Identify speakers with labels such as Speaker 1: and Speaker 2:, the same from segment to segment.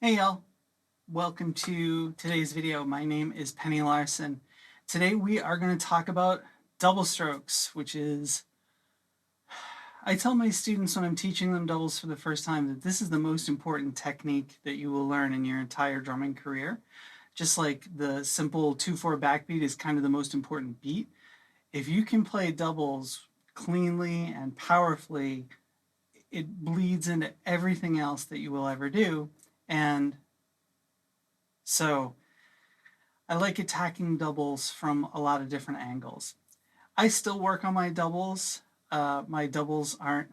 Speaker 1: Hey y'all, welcome to today's video. My name is Penny Larson. Today we are going to talk about double strokes, which is, I tell my students when I'm teaching them doubles for the first time that this is the most important technique that you will learn in your entire drumming career. Just like the simple 2/4 backbeat is kind of the most important beat. If you can play doubles cleanly and powerfully, it bleeds into everything else that you will ever do. And so I like attacking doubles from a lot of different angles. I still work on my doubles. My doubles they're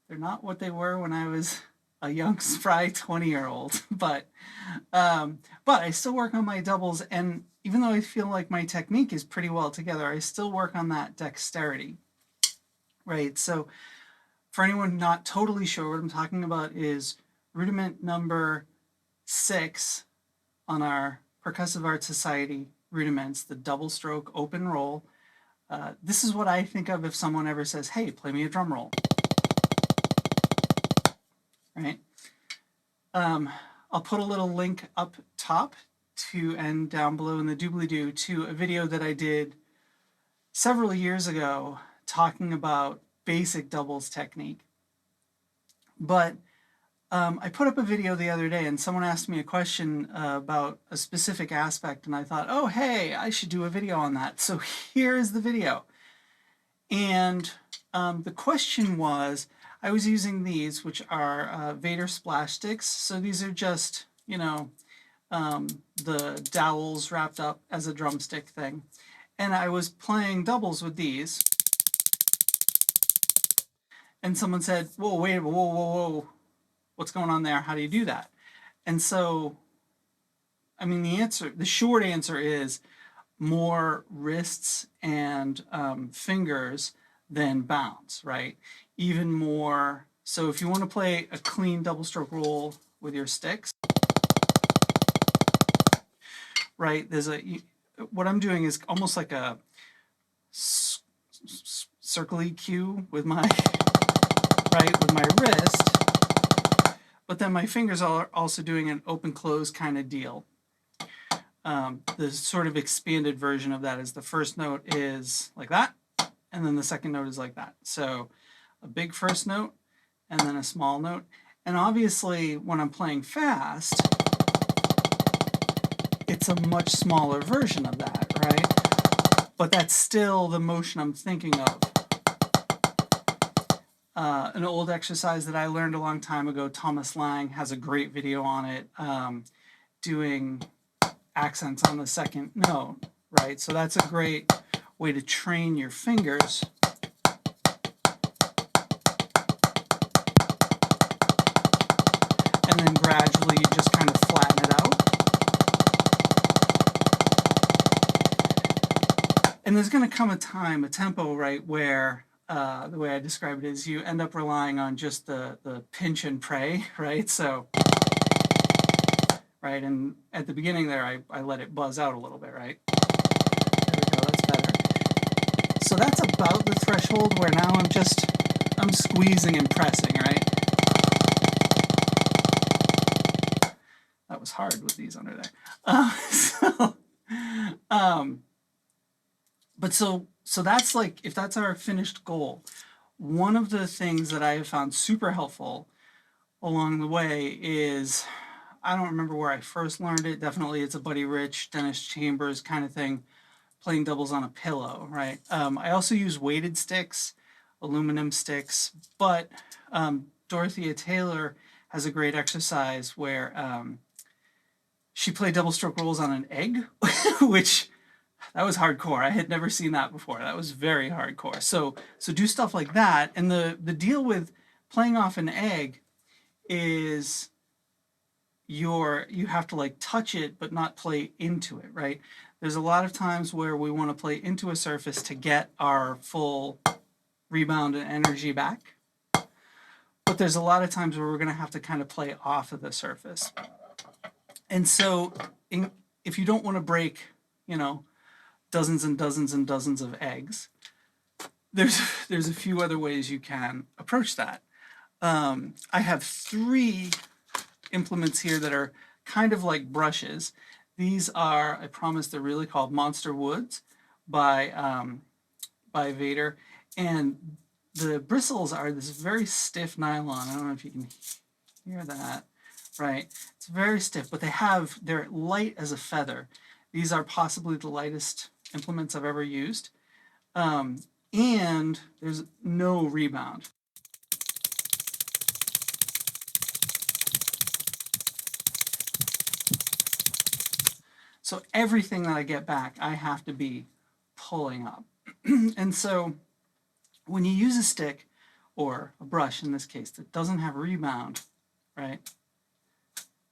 Speaker 1: not what they were when I was a young, spry 20-year-old, but I still work on my doubles, and even though I feel like my technique is pretty well together, I still work on that dexterity, right? So for anyone not totally sure, what I'm talking about is rudiment number 6 on our Percussive Art Society rudiments, the double stroke open roll. This is what I think of if someone ever says, hey, play me a drum roll. Right? I'll put a little link up top and down below in the doobly-doo to a video that I did several years ago talking about basic doubles technique. But I put up a video the other day and someone asked me a question about a specific aspect, and I thought, oh, hey, I should do a video on that. So here is the video. And the question was, I was using these, which are Vader splash sticks. So these are just, you know, the dowels wrapped up as a drumstick thing. And I was playing doubles with these. And someone said, whoa, wait, whoa, whoa, whoa. What's going on there? How do you do that? And so, I mean, the short answer is more wrists and fingers than bounds, right? Even more. So if you want to play a clean double stroke roll with your sticks, right? What I'm doing is almost like a circle-y cue with my, right, with my wrist. But then my fingers are also doing an open-close kind of deal. The sort of expanded version of that is the first note is like that, and then the second note is like that. So a big first note, and then a small note. And obviously, when I'm playing fast, it's a much smaller version of that, right? But that's still the motion I'm thinking of. An old exercise that I learned a long time ago, Thomas Lang has a great video on it, doing accents on the second note, right? So that's a great way to train your fingers. And then gradually you just kind of flatten it out. And there's going to come a tempo, right, where the way I describe it is you end up relying on just the pinch and pray, right? So, right, and at the beginning there, I let it buzz out a little bit, right? There we go, that's better. So that's about the threshold where now I'm squeezing and pressing, right? That was hard with these under there. But so that's like, if that's our finished goal, one of the things that I have found super helpful along the way is, I don't remember where I first learned it. Definitely it's a Buddy Rich, Dennis Chambers kind of thing, playing doubles on a pillow, right? I also use weighted sticks, aluminum sticks, but Dorothea Taylor has a great exercise where she played double stroke rolls on an egg, which that was hardcore. I had never seen that before. That was very hardcore. So do stuff like that. And the deal with playing off an egg is you have to like touch it but not play into it, right? There's a lot of times where we want to play into a surface to get our full rebound and energy back. But there's a lot of times where we're going to have to kind of play off of the surface. And so if you don't want to break, you know, dozens and dozens and dozens of eggs, there's a few other ways you can approach that. I have 3 implements here that are kind of like brushes. These are, I promise they're really called Monster Woods by Vader. And the bristles are this very stiff nylon. I don't know if you can hear that, right? It's very stiff, but they're light as a feather. These are possibly the lightest implements I've ever used. And there's no rebound. So everything that I get back, I have to be pulling up. And so when you use a stick, or a brush in this case, that doesn't have rebound, right?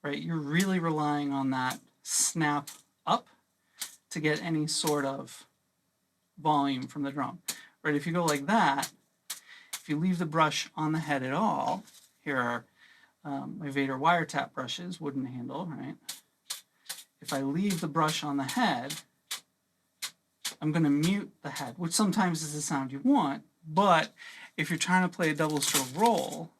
Speaker 1: You're really relying on that snap up to get any sort of volume from the drum. Right? If you go like that, if you leave the brush on the head at all, here are my Vader wiretap brushes, wooden handle, right? If I leave the brush on the head, I'm going to mute the head, which sometimes is the sound you want, but if you're trying to play a double stroke roll,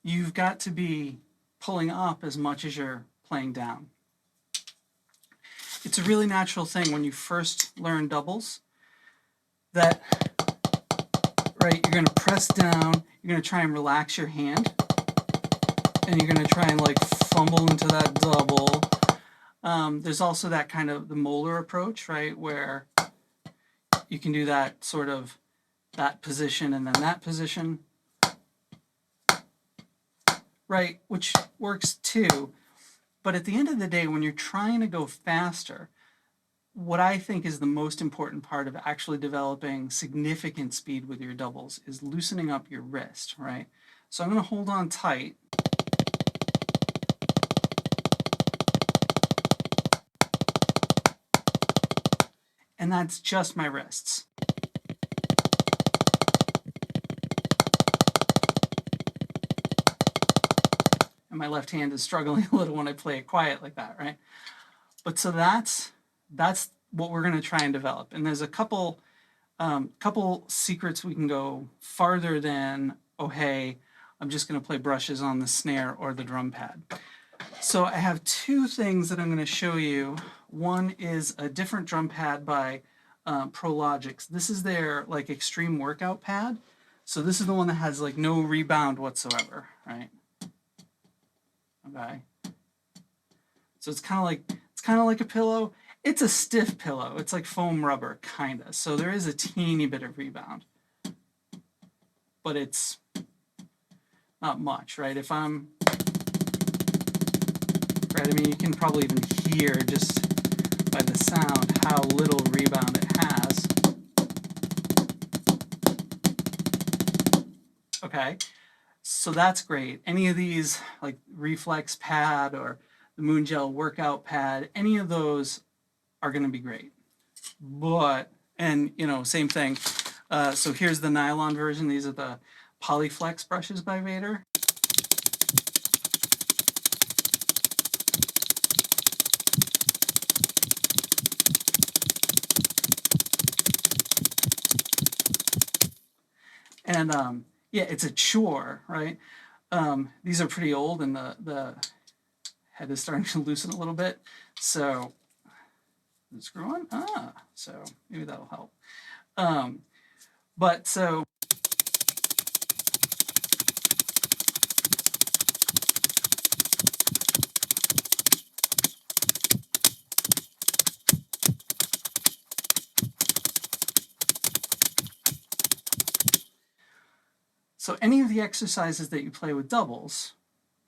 Speaker 1: you've got to be pulling up as much as you're playing down. It's a really natural thing when you first learn doubles that, right, you're going to press down, you're going to try and relax your hand, and you're going to try and like fumble into that double. There's also that kind of the molar approach, right, where you can do that sort of that position and then that position, right, which works too. But at the end of the day, when you're trying to go faster, what I think is the most important part of actually developing significant speed with your doubles is loosening up your wrist, right? So I'm going to hold on tight. And that's just my wrists. And my left hand is struggling a little when I play it quiet like that, right? But so that's what we're going to try and develop. And there's a couple secrets we can go farther than, oh, hey, I'm just going to play brushes on the snare or the drum pad. So I have two things that I'm going to show you. One is a different drum pad by Prologix. This is their like extreme workout pad. So this is the one that has like no rebound whatsoever, right? Okay. So it's kind of like a pillow. It's a stiff pillow. It's like foam rubber, kind of. So there is a teeny bit of rebound, but it's not much, right? If I'm, right, I mean, you can probably even hear just by the sound how little rebound it has. Okay, so that's great. Any of these, like Reflex Pad or the Moon Gel Workout Pad, any of those are going to be great. But, and you know, same thing. So here's the nylon version. These are the Polyflex brushes by Vader. And yeah, it's a chore, right? These are pretty old, and the head is starting to loosen a little bit. So the screw on? So maybe that'll help. But so any of the exercises that you play with doubles,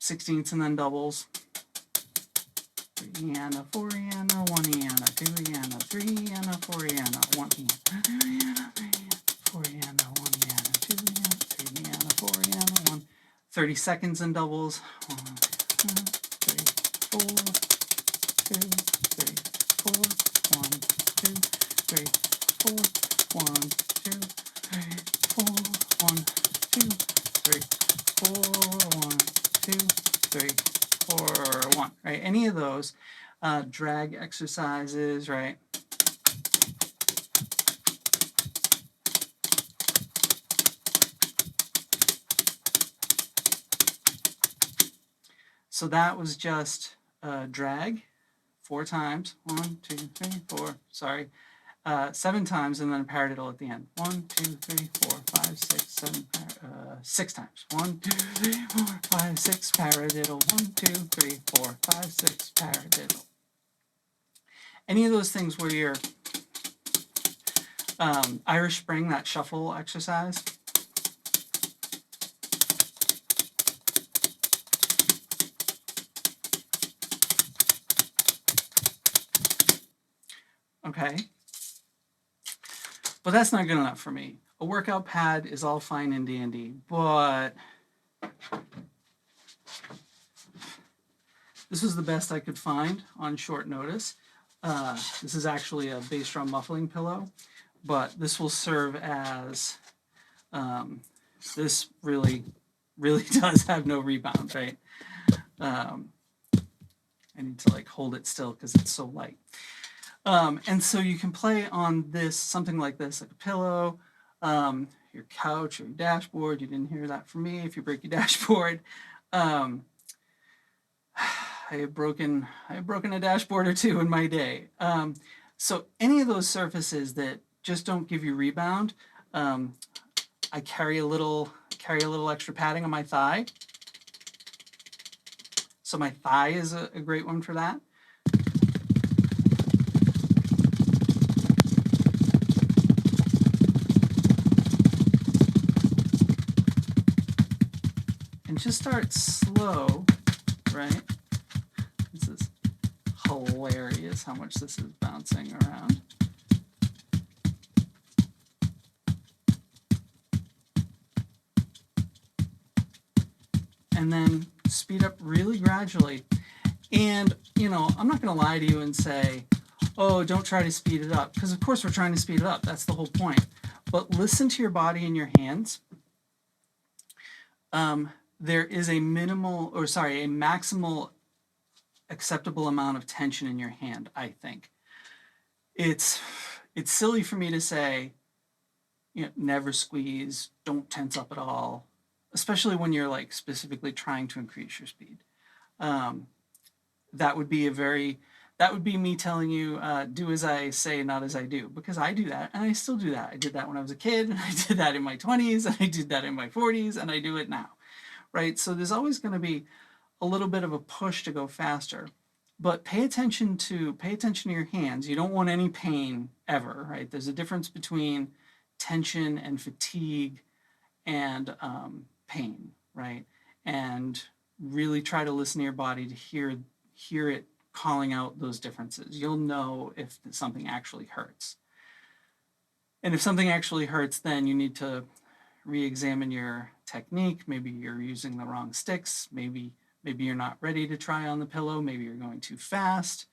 Speaker 1: 16ths and then doubles, 3 and a 4 and a 1 and a 2 and a 3 and a 4 and a 1 and a 2 and a 3 and a 4 and a 1 and a 2 and a 3 and a 4 and a 1. 30 seconds in doubles. 1, 2, 3, 4, 2, 3, 4, 1, 2, 3, 4, 1, 2, 3, 4, 1, 2, 3, 4, 1, 2, 3, right? Any of those drag exercises, right? So that was just drag 4 times. 1, 2, 3, 4. Sorry. 7 times, and then a paradiddle at the end. 1, 2, 3, 4, 5, 6, 7, 6 times. 1, 2, 3, 4, 5, 6, paradiddle. 1, 2, 3, 4, 5, 6, paradiddle. Any of those things where you're Irish Spring, that shuffle exercise. Okay. But that's not good enough for me. A workout pad is all fine and dandy, but this was the best I could find on short notice. This is actually a bass drum muffling pillow, but this will serve as, this really does have no rebound, right? I need to like hold it still because it's so light. And so you can play on this, something like this, like a pillow, your couch or your dashboard. You didn't hear that from me if you break your dashboard. I have broken a dashboard or two in my day. So any of those surfaces that just don't give you rebound, I carry a little extra padding on my thigh. So my thigh is a great one for that. And just start slow, right? This is hilarious how much this is bouncing around. And then speed up really gradually. And, you know, I'm not going to lie to you and say, oh, don't try to speed it up. Because, of course, we're trying to speed it up. That's the whole point. But listen to your body and your hands. There is a maximal acceptable amount of tension in your hand, I think. It's silly for me to say, you know, never squeeze, don't tense up at all, especially when you're like specifically trying to increase your speed. That would be me telling you, do as I say, not as I do, because I do that, and I still do that. I did that when I was a kid, and I did that in my 20s, and I did that in my 40s, and I do it now, right? So there's always going to be a little bit of a push to go faster, but pay attention to your hands. You don't want any pain ever, right? There's a difference between tension and fatigue and pain, right? And really try to listen to your body to hear it calling out those differences. You'll know if something actually hurts. And if something actually hurts, then you need to re-examine your technique. Maybe you're using the wrong sticks. Maybe you're not ready to try on the pillow. Maybe you're going too fast.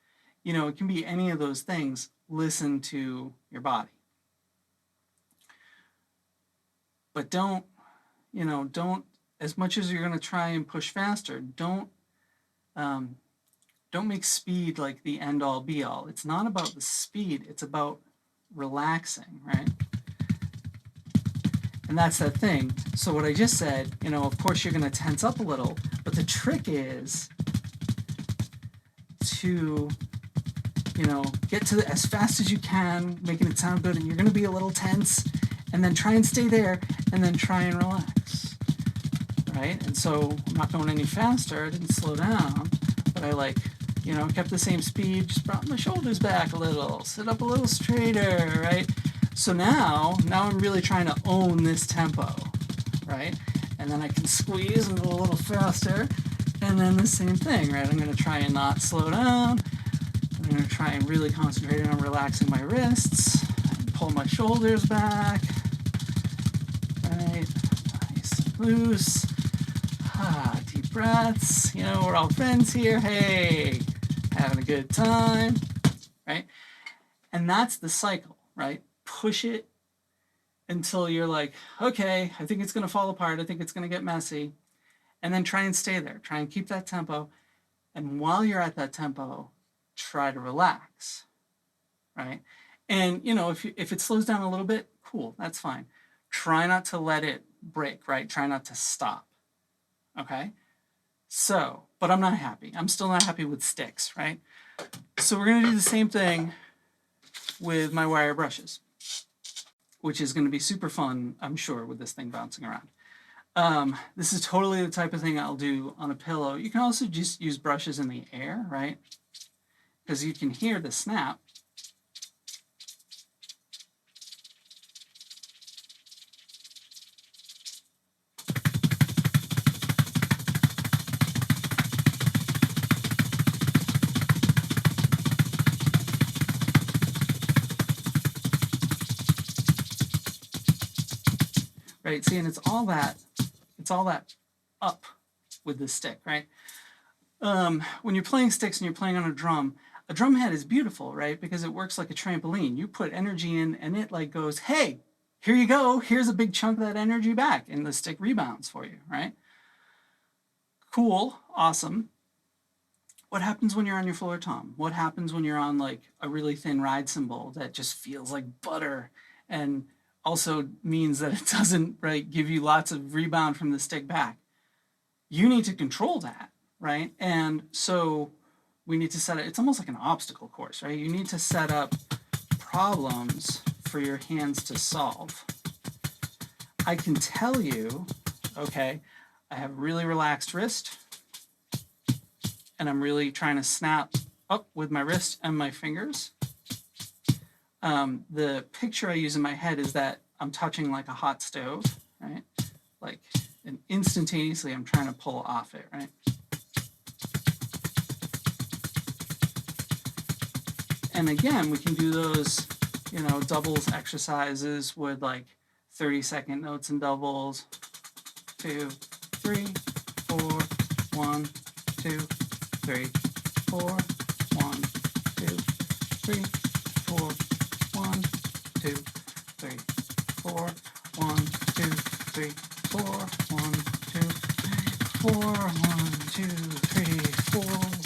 Speaker 1: You know, it can be any of those things. Listen to your body. But don't, as much as you're going to try and push faster, don't make speed like the end all be all. It's not about the speed, it's about relaxing, right? And that's that thing. So what I just said, of course you're going to tense up a little, but the trick is to, get to as fast as you can, making it sound good, and you're going to be a little tense, and then try and stay there, and then try and relax, right? And so I'm not going any faster, I didn't slow down, but I kept the same speed, just brought my shoulders back a little, sit up a little straighter, right? So now I'm really trying to own this tempo, right? And then I can squeeze and go a little faster, and then the same thing, right? I'm going to try and not slow down. I'm going to try and really concentrate on relaxing my wrists, pull my shoulders back, right? Nice and loose. Deep breaths. We're all friends here. Hey, having a good time, right? And that's the cycle, right? Push it until you're like, okay, I think it's going to fall apart. I think it's going to get messy. And then try and stay there. Try and keep that tempo. And while you're at that tempo, try to relax, right? And, you know, if it slows down a little bit, cool, that's fine. Try not to let it break, right? Try not to stop, okay? So, but I'm not happy. I'm still not happy with sticks, right? So we're going to do the same thing with my wire brushes, which is going to be super fun, I'm sure, with this thing bouncing around. This is totally the type of thing I'll do on a pillow. You can also just use brushes in the air, right? Because you can hear the snap. Right, see, and it's all that up with the stick, right? When you're playing sticks and you're playing on a drum head is beautiful, right? Because it works like a trampoline. You put energy in and it like goes, hey, here you go, here's a big chunk of that energy back, and the stick rebounds for you, right? Cool, awesome. What happens when you're on your floor tom? What happens when you're on like a really thin ride cymbal that just feels like butter and also means that it doesn't, right, give you lots of rebound from the stick back? You need to control that, right? And so we need to set it, it's almost like an obstacle course, right? You need to set up problems for your hands to solve. I can tell you, okay, I have a really relaxed wrist, and I'm really trying to snap up with my wrist and my fingers. The picture I use in my head is that I'm touching like a hot stove, right? Like, and instantaneously I'm trying to pull off it, right? And again, we can do those, you know, doubles exercises with like 30-second notes and doubles. 2, 3, 4, 1, 2, 3, 4, 1, 2, 3, 4, 1, 2, 3, 4, 1, 2, 3, 4, 1, 2, 4, 1, 2, 3, 4,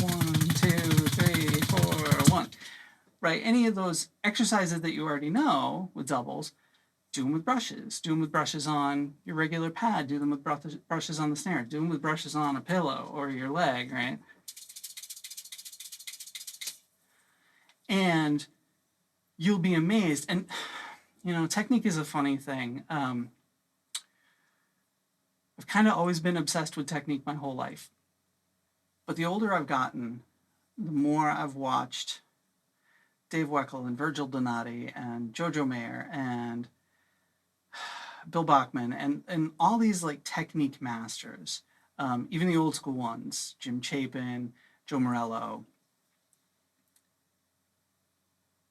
Speaker 1: 1, 2, 3, 4, 1. Right? Any of those exercises that you already know with doubles, do them with brushes. Do them with brushes on your regular pad. Do them with brushes on the snare. Do them with brushes on a pillow or your leg, right? And you'll be amazed. And, you know, technique is a funny thing. I've kind of always been obsessed with technique my whole life. But the older I've gotten, the more I've watched Dave Weckl and Virgil Donati and Jojo Mayer and Bill Bachman and all these like technique masters, even the old school ones, Jim Chapin, Joe Morello.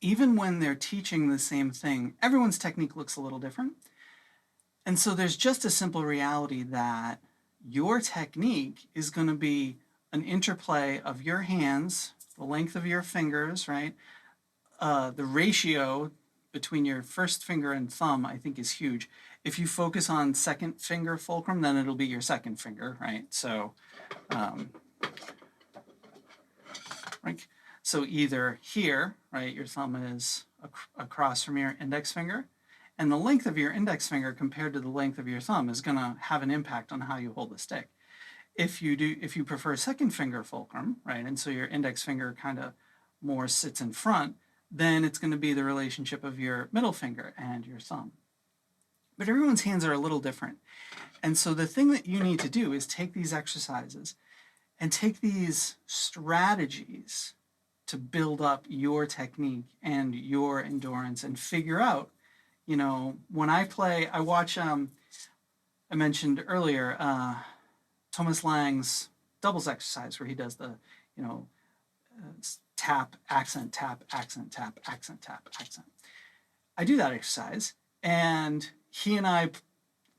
Speaker 1: Even when they're teaching the same thing, everyone's technique looks a little different. And so there's just a simple reality that your technique is going to be an interplay of your hands, the length of your fingers, right? The ratio between your first finger and thumb, I think, is huge. If you focus on second finger fulcrum, then it'll be your second finger, right? So, right? So either here, right, your thumb is across from your index finger, and the length of your index finger compared to the length of your thumb is going to have an impact on how you hold the stick. If you prefer second finger fulcrum, right, and so your index finger kind of more sits in front, then it's going to be the relationship of your middle finger and your thumb. But everyone's hands are a little different. And so the thing that you need to do is take these exercises and take these strategies to build up your technique and your endurance and figure out, you know, when I play, I watch, I mentioned earlier, Thomas Lang's doubles exercise where he does the, you know, tap, accent, tap, accent, tap, accent, tap, accent. I do that exercise, and he and I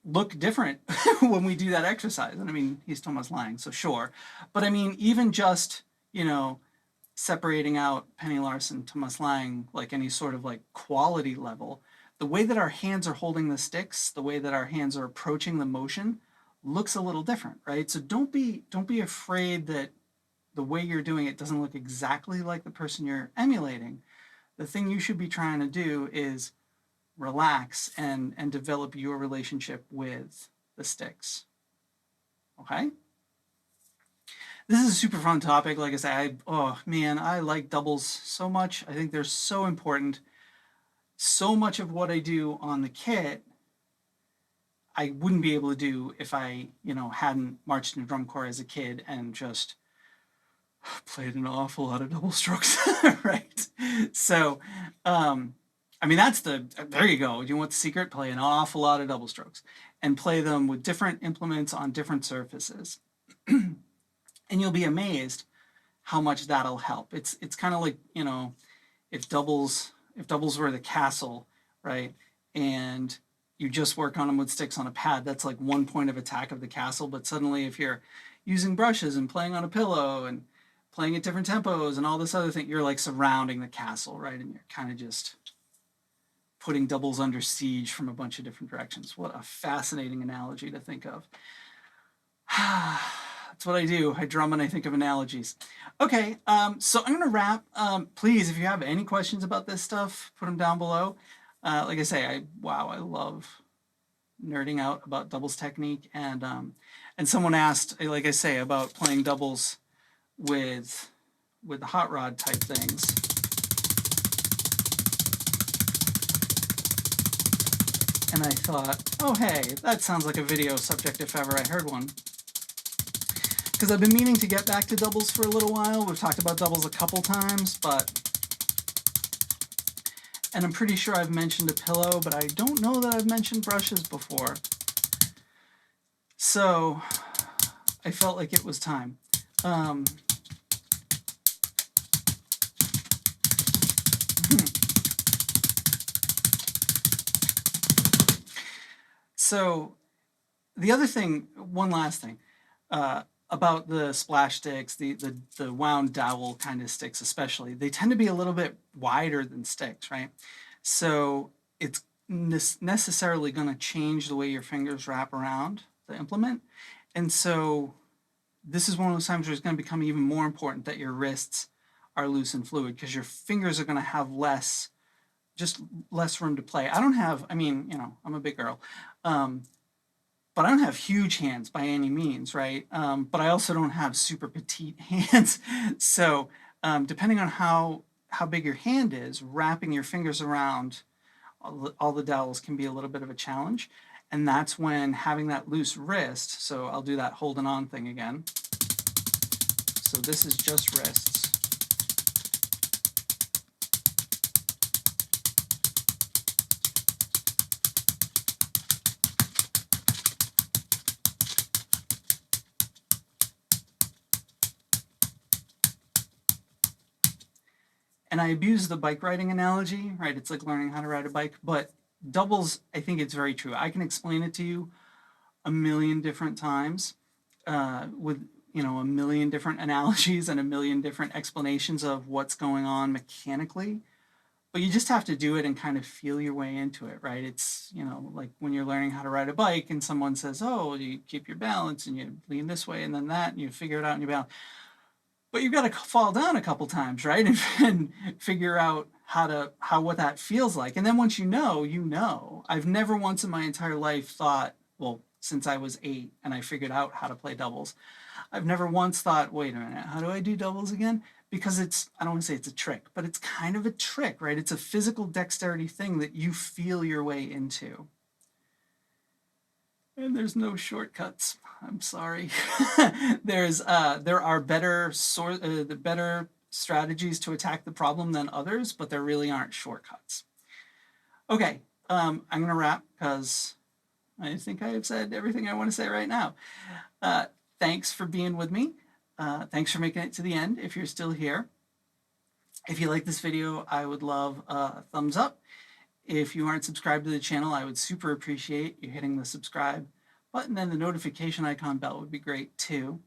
Speaker 1: look different when we do that exercise. And I mean, he's Thomas Lang, so sure. But I mean, even just, you know, separating out Penny Larson, Thomas Lang, like any sort of like quality level, the way that our hands are holding the sticks, the way that our hands are approaching the motion looks a little different, right? So don't be afraid that the way you're doing it doesn't look exactly like the person you're emulating, the thing you should be trying to do is relax and develop your relationship with the sticks. Okay? This is a super fun topic. Like I said, oh man, I like doubles so much. I think they're so important. So much of what I do on the kit, I wouldn't be able to do if I, hadn't marched in a drum corps as a kid and just played an awful lot of double strokes, right? So, I mean, there you go. You want the secret? Play an awful lot of double strokes and play them with different implements on different surfaces. And you'll be amazed how much that'll help. It's kind of like, if doubles were the castle, right? And you just work on them with sticks on a pad, that's like one point of attack of the castle. But suddenly if you're using brushes and playing on a pillow and playing at different tempos and all this other thing, you're like surrounding the castle, right? And you're kind of just putting doubles under siege from a bunch of different directions. What a fascinating analogy to think of. That's what I do. I drum and I think of analogies. Okay, so I'm going to wrap. Please, if you have any questions about this stuff, put them down below. Like I say, I love nerding out about doubles technique. And someone asked, like I say, about playing doubles with the hot rod type things. And I thought, oh hey, that sounds like a video subject if ever I heard one. Because I've been meaning to get back to doubles for a little while. We've talked about doubles a couple times, and I'm pretty sure I've mentioned a pillow, but I don't know that I've mentioned brushes before. So I felt like it was time. So the other thing, one last thing, about the splash sticks, the wound dowel kind of sticks especially, they tend to be a little bit wider than sticks, right? So it's necessarily going to change the way your fingers wrap around the implement. And so this is one of those times where it's going to become even more important that your wrists are loose and fluid, because your fingers are going to have just less room to play. I'm a big girl. But I don't have huge hands by any means, right? But I also don't have super petite hands. So depending on how big your hand is, wrapping your fingers around all the dowels can be a little bit of a challenge. And that's when having that loose wrist, so I'll do that holding on thing again. So this is just wrists. And I abuse the bike riding analogy, right? It's like learning how to ride a bike, but doubles, I think it's very true. I can explain it to you a million different times with, a million different analogies and a million different explanations of what's going on mechanically. But you just have to do it and kind of feel your way into it, right? It's, like when you're learning how to ride a bike and someone says, oh, you keep your balance and you lean this way and then that, and you figure it out and you balance. But you've got to fall down a couple times, right? And figure out what that feels like. And then once you know. I've never once in my entire life thought, well, since I was 8 and I figured out how to play doubles, I've never once thought, wait a minute, how do I do doubles again? Because I don't want to say it's a trick, but it's kind of a trick, right? It's a physical dexterity thing that you feel your way into. And there's no shortcuts. I'm sorry. There are better strategies to attack the problem than others, but there really aren't shortcuts. Okay, I'm going to wrap because I think I have said everything I want to say right now. Thanks for being with me. Thanks for making it to the end if you're still here. If you like this video, I would love a thumbs up. If you aren't subscribed to the channel, I would super appreciate you hitting the subscribe button, and the notification icon bell would be great too.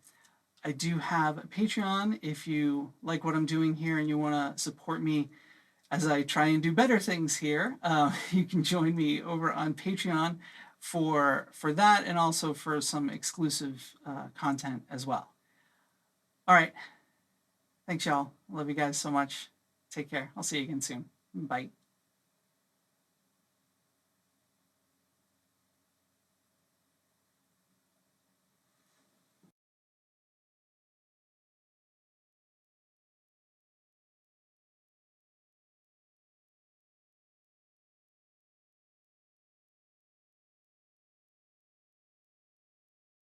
Speaker 1: I do have a Patreon if you like what I'm doing here and you want to support me as I try and do better things here. You can join me over on Patreon for that, and also for some exclusive content as well. All right, Thanks, y'all. Love you guys so much. Take care. I'll see you again soon. Bye.